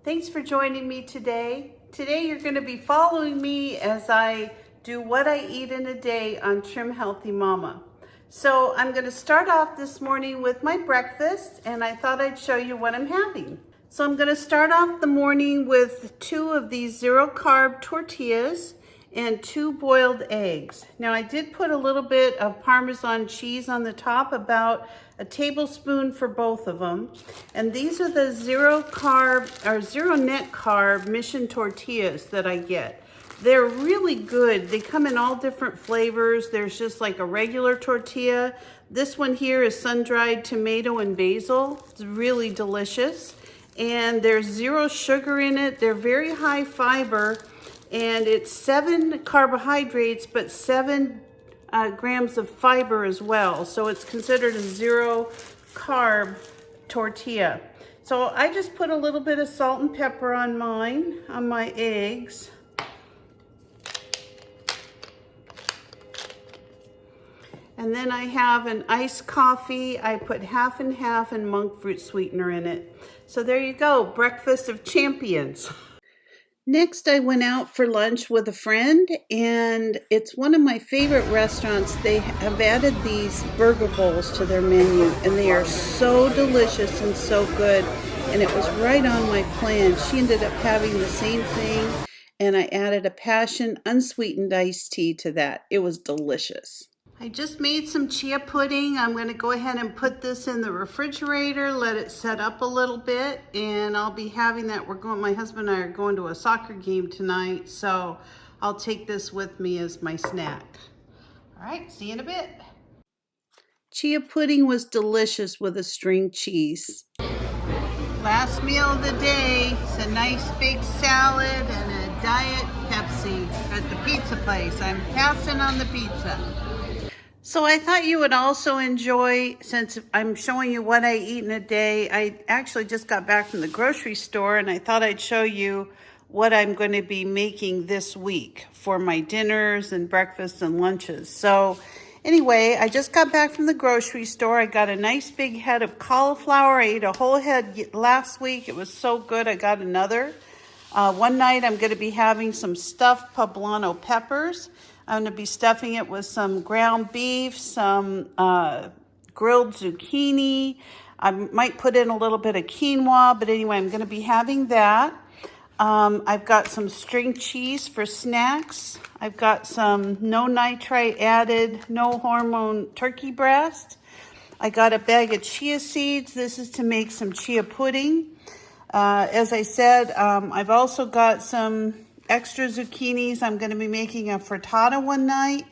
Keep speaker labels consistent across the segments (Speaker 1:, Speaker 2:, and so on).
Speaker 1: Thanks for joining me today. Today you're going to be following me as I do what I eat in a day on Trim Healthy Mama. So I'm going to start off this morning with my breakfast, and I thought I'd show you what I'm having. So I'm going to start off the morning with 2 of these 0-carb tortillas and 2 boiled eggs. Now I did put a little bit of Parmesan cheese on the top, about a tablespoon for both of them. And these are the 0-carb or 0 net carb mission tortillas that I get. They're really good. They come in all different flavors. There's just like a regular tortilla. This one here is sun-dried tomato and basil. It's really delicious. And there's 0 sugar in it. They're very high fiber. And it's 7 carbohydrates, but 7 grams of fiber as well. So it's considered a 0-carb tortilla. So I just put a little bit of salt and pepper on mine, on my eggs. And then I have an iced coffee. I put half and half and monk fruit sweetener in it. So there you go, breakfast of champions. Next, I went out for lunch with a friend, and it's one of my favorite restaurants. They have added these burger bowls to their menu, and they are so delicious and so good. And it was right on my plan. She ended up having the same thing, and I added a passion unsweetened iced tea to that. It was delicious. I just made some chia pudding. I'm going to go ahead and put this in the refrigerator, let it set up a little bit, and I'll be having that. My husband and I are going to a soccer game tonight, so I'll take this with me as my snack. All right, see you in a bit. Chia pudding was delicious with a string cheese. Last meal of the day is a nice big salad and a Diet Pepsi at the pizza place. I'm passing on the pizza. So I thought you would also enjoy, since I'm showing you what I eat in a day, I actually just got back from the grocery store, and I thought I'd show you what I'm going to be making this week for my dinners and breakfasts and lunches. So anyway, I just got back from the grocery store. I got a nice big head of cauliflower. I ate a whole head last week. It was so good. I got another. One night I'm going to be having some stuffed poblano peppers. I'm going to be stuffing it with some ground beef, some grilled zucchini. I might put in a little bit of quinoa, but anyway, I'm going to be having that. I've got some string cheese for snacks. I've got some no nitrite added, no hormone turkey breast. I got a bag of chia seeds. This is to make some chia pudding. As I said, I've also got some extra zucchinis. I'm going to be making a frittata one night,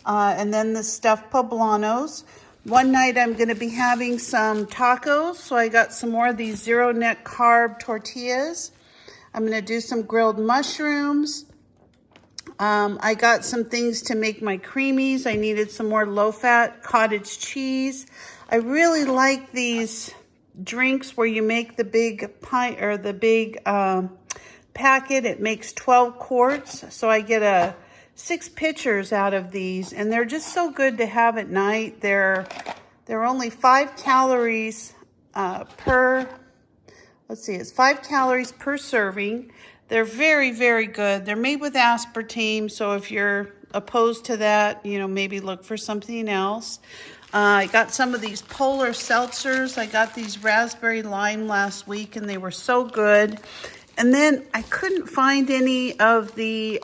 Speaker 1: and then the stuffed poblanos. One night I'm going to be having some tacos, so I got some more of these 0 net carb tortillas. I'm going to do some grilled mushrooms. I got some things to make my creamies. I needed some more low-fat cottage cheese. I really like these drinks where you make the big pint or the big packet. It makes 12 quarts, so I get 6 pitchers out of these, and they're just so good to have at night. They're only 5 calories per. Let's see, it's 5 calories per serving. They're very, very good. They're made with aspartame, so if you're opposed to that, maybe look for something else. I got some of these polar seltzers. I got these raspberry lime last week, and they were so good. And then I couldn't find any of the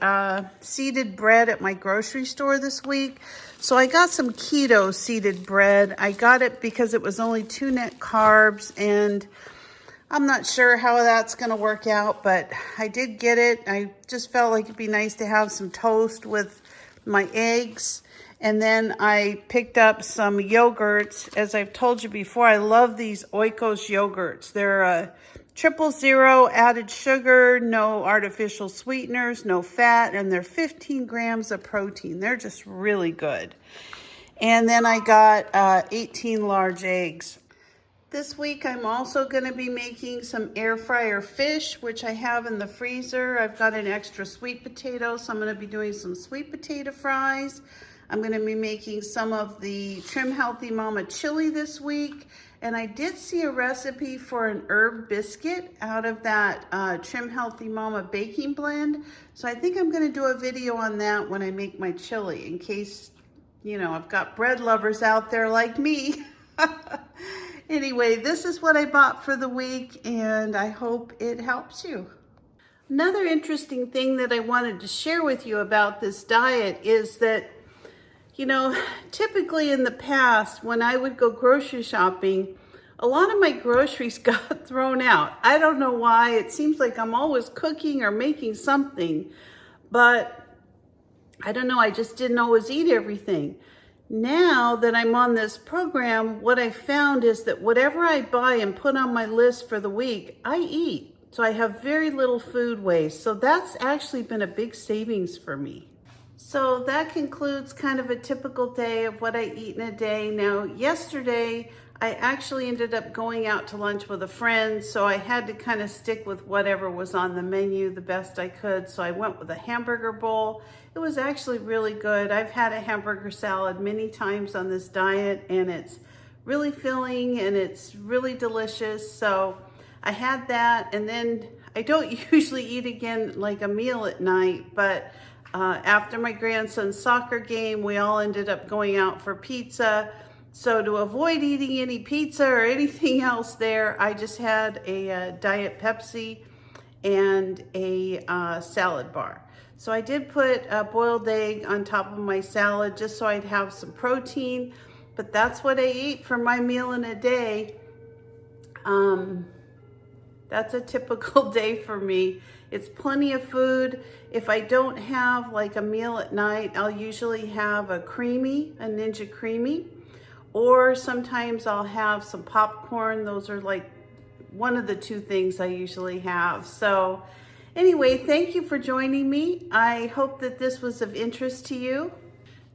Speaker 1: seeded bread at my grocery store this week. So I got some keto seeded bread. I got it because it was only 2 net carbs, and I'm not sure how that's going to work out, but I did get it. I just felt like it'd be nice to have some toast with my eggs. And then I picked up some yogurts. As I've told you before, I love these Oikos yogurts. They're 000 added sugar, no artificial sweeteners, no fat, and they're 15 grams of protein. They're just really good. And then I got 18 large eggs. This week I'm also going to be making some air fryer fish, which I have in the freezer. I've got an extra sweet potato, so I'm going to be doing some sweet potato fries. I'm going to be making some of the Trim Healthy Mama chili this week, And I did see a recipe for an herb biscuit out of that Trim Healthy Mama baking blend. So I think I'm gonna do a video on that when I make my chili, in case, you know, I've got bread lovers out there like me. Anyway, this is what I bought for the week, and I hope it helps you. Another interesting thing that I wanted to share with you about this diet is that, you know, typically in the past, when I would go grocery shopping, a lot of my groceries got thrown out. I don't know why. It seems like I'm always cooking or making something, but I don't know. I just didn't always eat everything. Now that I'm on this program, what I found is that whatever I buy and put on my list for the week, I eat. So I have very little food waste. So that's actually been a big savings for me. So that concludes kind of a typical day of what I eat in a day. Now, yesterday, I actually ended up going out to lunch with a friend, so I had to kind of stick with whatever was on the menu the best I could. So I went with a hamburger bowl. It was actually really good. I've had a hamburger salad many times on this diet, and it's really filling and it's really delicious. So I had that, and then I don't usually eat again like a meal at night, but after my grandson's soccer game, we all ended up going out for pizza. So to avoid eating any pizza or anything else there, I just had a Diet Pepsi and a salad bar. So I did put a boiled egg on top of my salad just so I'd have some protein, but that's what I eat for my meal in a day. That's a typical day for me. It's plenty of food. If I don't have like a meal at night, I'll usually have a Ninja Creamy, or sometimes I'll have some popcorn. Those are like one of the two things I usually have. So anyway, thank you for joining me. I hope that this was of interest to you.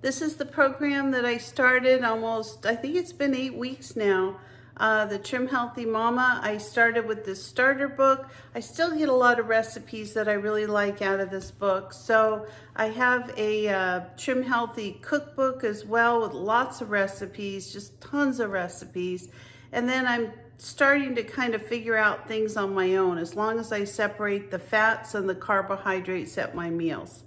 Speaker 1: This is the program that I started almost, I think it's been 8 weeks now. The Trim Healthy Mama. I started with this starter book. I still get a lot of recipes that I really like out of this book. So I have a Trim Healthy cookbook as well with lots of recipes, just tons of recipes. And then I'm starting to kind of figure out things on my own, as long as I separate the fats and the carbohydrates at my meals.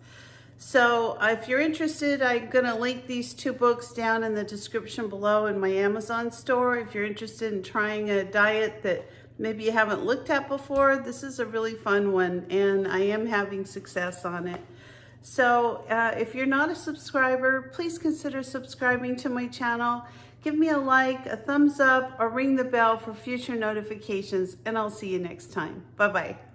Speaker 1: So if you're interested, I'm going to link these 2 books down in the description below in my Amazon store. If you're interested in trying a diet that maybe you haven't looked at before, this is a really fun one, and I am having success on it. So if you're not a subscriber, please consider subscribing to my channel. Give me a like, a thumbs up, or ring the bell for future notifications, and I'll see you next time. Bye-bye.